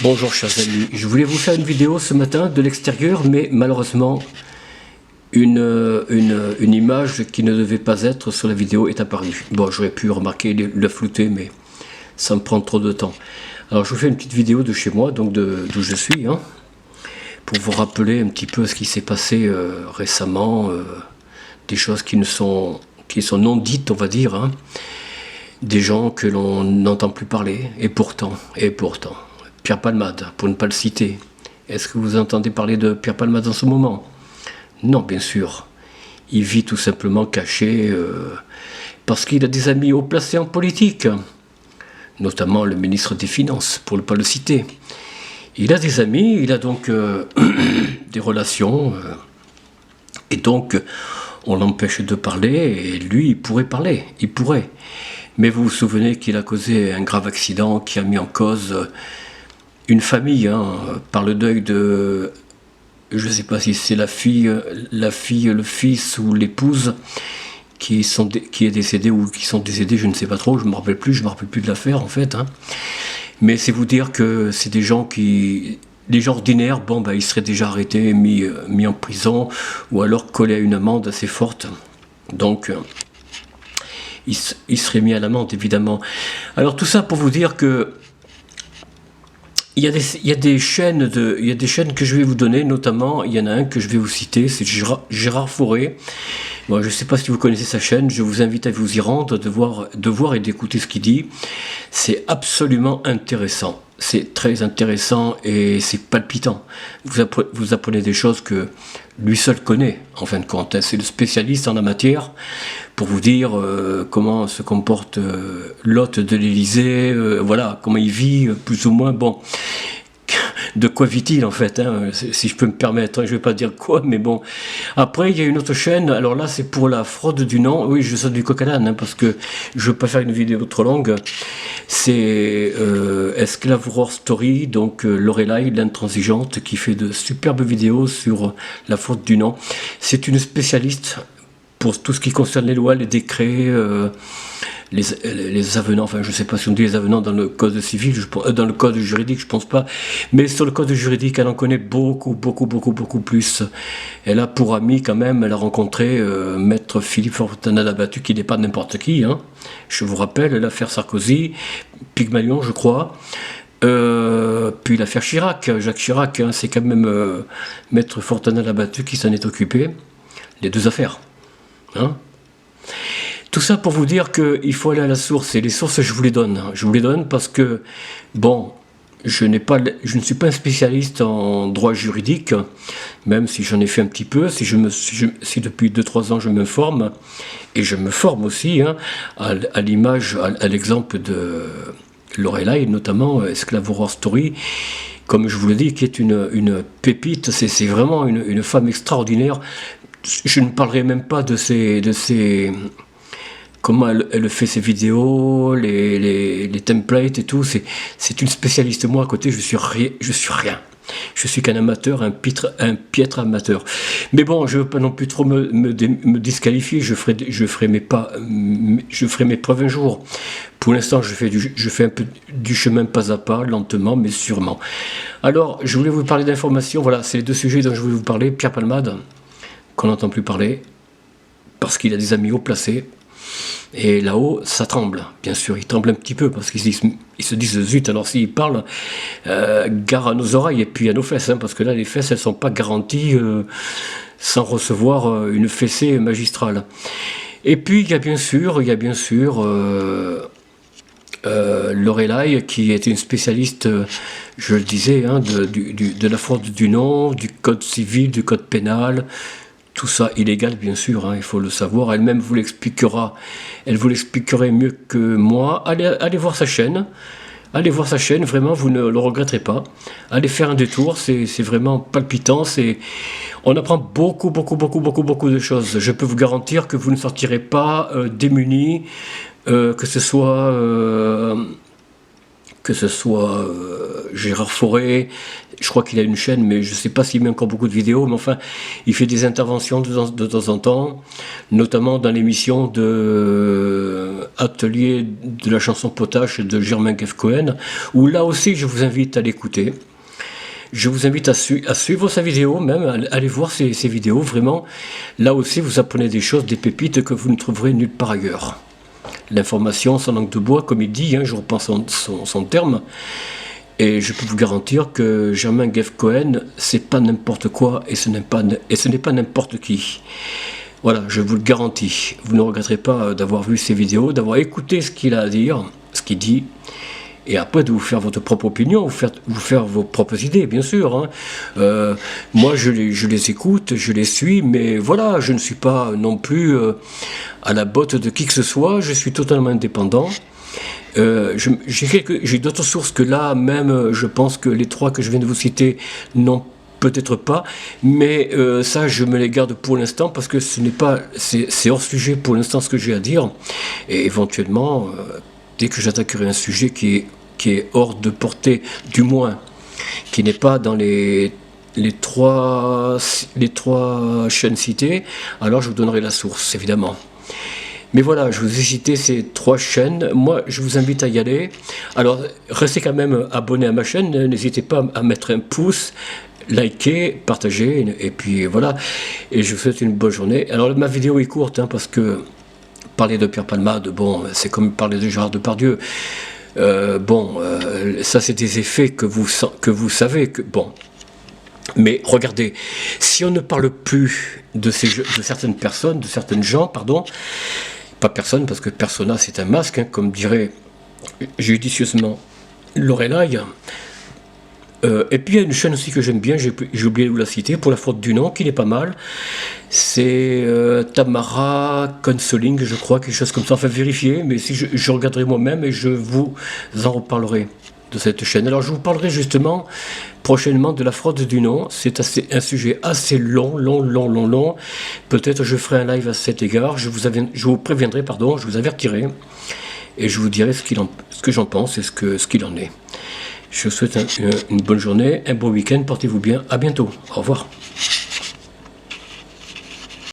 Bonjour chers amis, je voulais vous faire une vidéo ce matin de l'extérieur, mais malheureusement une image qui ne devait pas être sur la vidéo est apparue. Bon, j'aurais pu remarquer la flouter, mais ça me prend trop de temps. Alors je vous fais une petite vidéo de chez moi, donc d'où je suis, hein, pour vous rappeler un petit peu ce qui s'est passé récemment, des choses qui sont non dites, on va dire, hein, des gens que l'on n'entend plus parler, et pourtant. Pierre Palmade, pour ne pas le citer. Est-ce que vous entendez parler de Pierre Palmade en ce moment? Non, bien sûr. Il vit tout simplement caché parce qu'il a des amis haut placés en politique, notamment le ministre des Finances, pour ne pas le citer. Il a des amis, il a donc des relations, et donc on l'empêche de parler, et lui, il pourrait parler, il pourrait. Mais vous vous souvenez qu'il a causé un grave accident qui a mis en cause une famille, hein, par le deuil de, je ne sais pas si c'est la fille, le fils ou l'épouse qui est décédée ou qui sont décédés, je ne sais pas trop, je ne me rappelle plus de l'affaire en fait, hein. Mais c'est vous dire que c'est des gens ordinaires, bon bah ils seraient déjà arrêtés, mis en prison, ou alors collés à une amende assez forte. Donc ils seraient mis à l'amende évidemment. Alors tout ça pour vous dire que il y a des chaînes que je vais vous donner, notamment, il y en a un que je vais vous citer, c'est Gérard Fauré. Bon, je ne sais pas si vous connaissez sa chaîne, je vous invite à vous y rendre, de voir et d'écouter ce qu'il dit. C'est absolument intéressant, c'est très intéressant et c'est palpitant. Vous apprenez des choses que lui seul connaît, en fin de compte, hein. C'est le spécialiste en la matière, pour vous dire comment se comporte l'hôte de l'Élysée, voilà, comment il vit, plus ou moins, bon, de quoi vit-il en fait, hein, si je peux me permettre, hein, je ne vais pas dire quoi, mais bon. Après, il y a une autre chaîne, alors là, c'est pour la fraude du nom, oui, je sors du coq à l'âne, hein, parce que je ne veux pas faire une vidéo trop longue, c'est Esclave Horror Story, donc Lorelai, l'intransigeante, qui fait de superbes vidéos sur la fraude du nom. C'est une spécialiste pour tout ce qui concerne les lois, les décrets, les avenants, enfin je ne sais pas si on dit les avenants dans le code civil, dans le code juridique, je pense pas, mais sur le code juridique, elle en connaît beaucoup plus. Elle a pour ami quand même, elle a rencontré maître Philippe Fontana-Labattu, qui n'est pas n'importe qui, hein. Je vous rappelle l'affaire Sarkozy, Pygmalion je crois, puis l'affaire Chirac, Jacques Chirac, hein, c'est quand même maître Fontana-Labattu qui s'en est occupé, les deux affaires, hein. Tout ça pour vous dire qu'il faut aller à la source, et les sources je vous les donne. Je vous les donne parce que, bon, je ne suis pas un spécialiste en droit juridique, même si j'en ai fait un petit peu, si depuis 2-3 ans je me forme, et je me forme aussi, hein, à l'image, à l'exemple de Lorelai, notamment Esclave Horror Story, comme je vous le dis, qui est une pépite, c'est vraiment une femme extraordinaire. Je ne parlerai même pas de ses comment elle fait ses vidéos, les templates et tout. C'est une spécialiste. Moi à côté, je suis rien. Je suis qu'un amateur, un piètre amateur. Mais bon, je ne veux pas non plus trop me disqualifier. Je ferai mes preuves un jour. Pour l'instant, je fais un peu du chemin pas à pas, lentement, mais sûrement. Alors, je voulais vous parler d'informations. Voilà, c'est les deux sujets dont je voulais vous parler. Pierre Palmade, qu'on n'entend plus parler, parce qu'il a des amis haut placés. Et là-haut, ça tremble, bien sûr, il tremble un petit peu, parce qu'ils se disent, zut, alors s'ils parlent, gare à nos oreilles et puis à nos fesses, hein, parce que là, les fesses, elles ne sont pas garanties sans recevoir une fessée magistrale. Et puis, il y a bien sûr Lorelai, qui était une spécialiste, je le disais, hein, de la fraude du nom, du code civil, du code pénal, tout ça illégal bien sûr, hein, il faut le savoir. Elle-même vous l'expliquera, elle vous l'expliquerait mieux que moi. Allez voir sa chaîne, vraiment vous ne le regretterez pas. Allez faire un détour, c'est vraiment palpitant, on apprend beaucoup de choses. Je peux vous garantir que vous ne sortirez pas démunis, que ce soit Gérard Fauré. Je crois qu'il a une chaîne, mais je ne sais pas s'il met encore beaucoup de vidéos, mais enfin, il fait des interventions de temps en temps, notamment dans l'émission Atelier de la chanson Potache de Germain Goff Cohen, où là aussi je vous invite à l'écouter. Je vous invite à suivre sa vidéo, même, allez voir ses vidéos, vraiment. Là aussi, vous apprenez des choses, des pépites que vous ne trouverez nulle part ailleurs. L'information sans langue de bois, comme il dit, hein, je reprends son terme. Et je peux vous garantir que Germain Goff Cohen, c'est pas n'importe quoi et ce n'est pas n'importe qui. Voilà, je vous le garantis. Vous ne regretterez pas d'avoir vu ses vidéos, d'avoir écouté ce qu'il a à dire, ce qu'il dit. Et après de vous faire votre propre opinion, vous faire vos propres idées, bien sûr. Hein. Moi, je les écoute, je les suis, mais voilà, je ne suis pas non plus à la botte de qui que ce soit, je suis totalement indépendant. J'ai d'autres sources que là, même, je pense que les 3 que je viens de vous citer n'ont peut-être pas, mais ça, je me les garde pour l'instant, parce que c'est hors sujet pour l'instant ce que j'ai à dire, et éventuellement... dès que j'attaquerai un sujet qui est hors de portée, du moins, qui n'est pas dans les trois chaînes citées, alors je vous donnerai la source, évidemment. Mais voilà, je vous ai cité ces 3 chaînes. Moi, je vous invite à y aller. Alors, restez quand même abonné à ma chaîne. N'hésitez pas à mettre un pouce, liker, partager, et puis voilà. Et je vous souhaite une bonne journée. Alors, ma vidéo est courte, hein, parce que parler de Pierre Palmade, bon, c'est comme parler de Gérard Depardieu. Ça c'est des effets que vous savez que bon. Mais regardez, si on ne parle plus de certaines personnes, de certaines gens, pardon, pas personne parce que persona c'est un masque, hein, comme dirait judicieusement Lorelai. Et puis il y a une chaîne aussi que j'aime bien, j'ai oublié de vous la citer, pour la faute du nom, qui n'est pas mal. C'est Tamara Consoling, je crois, quelque chose comme ça. Enfin, vérifier, mais si je regarderai moi-même et je vous en reparlerai de cette chaîne. Alors, je vous parlerai justement prochainement de la fraude du nom. C'est un sujet assez long. Peut-être je ferai un live à cet égard. Je vous préviendrai, pardon, je vous avertirai. Et je vous dirai ce que j'en pense et ce qu'il en est. Je vous souhaite une bonne journée, un bon week-end, portez-vous bien, à bientôt, au revoir.